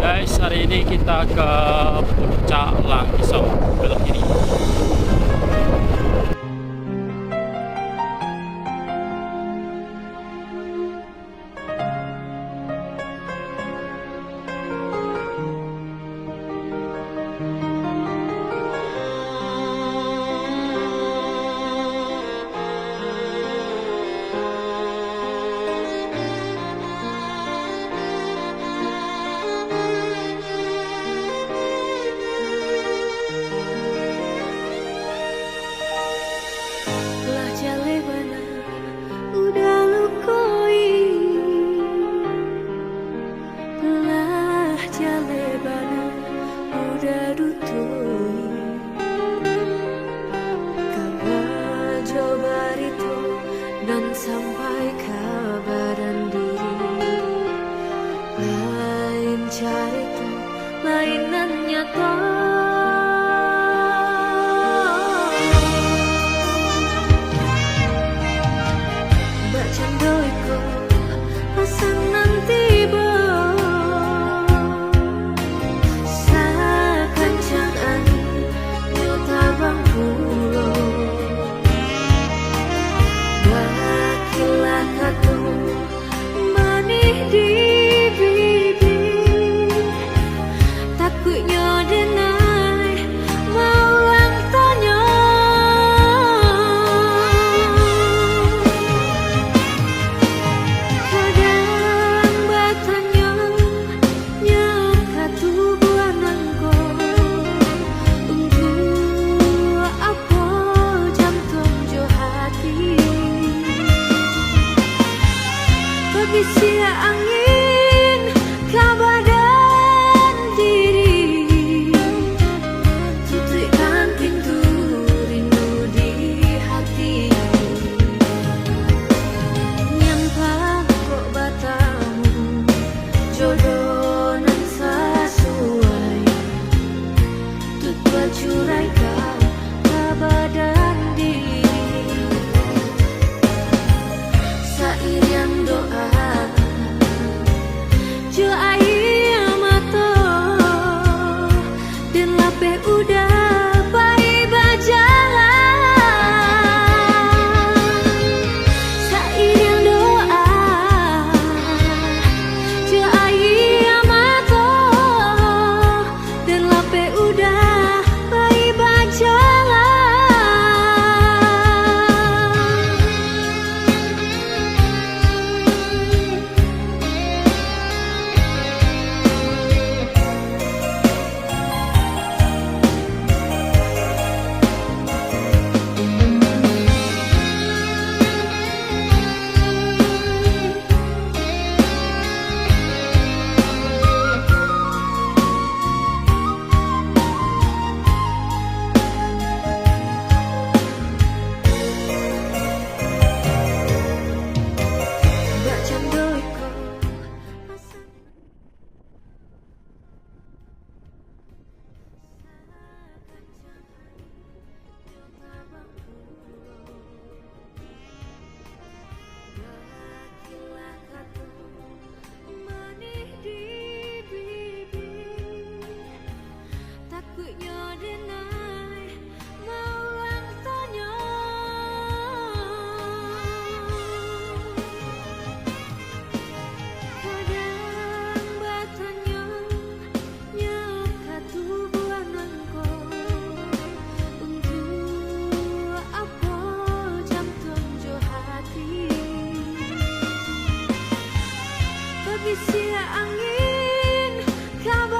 guys, hari ini kita ke Puncak Langkisong, belok kiri. Dan sampai kabaran diri lain cari tu lainan nyata. Bacan doiko pasangan tiba sakancang angin nyota bang pulau. Manih di bibir, takutnya denai mau lang tanya. Kadang batanya nyaka tubuhan angko untuk apa jantung jo hati. Bisi angin kabadan diri, tutupkan pintu rindu di hati. Nyampah kok batamu jodoh nan sesuai, tut bercuraikan kabadan diri. Sairian doa jo air mata dan lapeh udah bayi berjalan. Sairian doa jo air mata dan lapeh udah bayi berjalan. Bisi angin kabar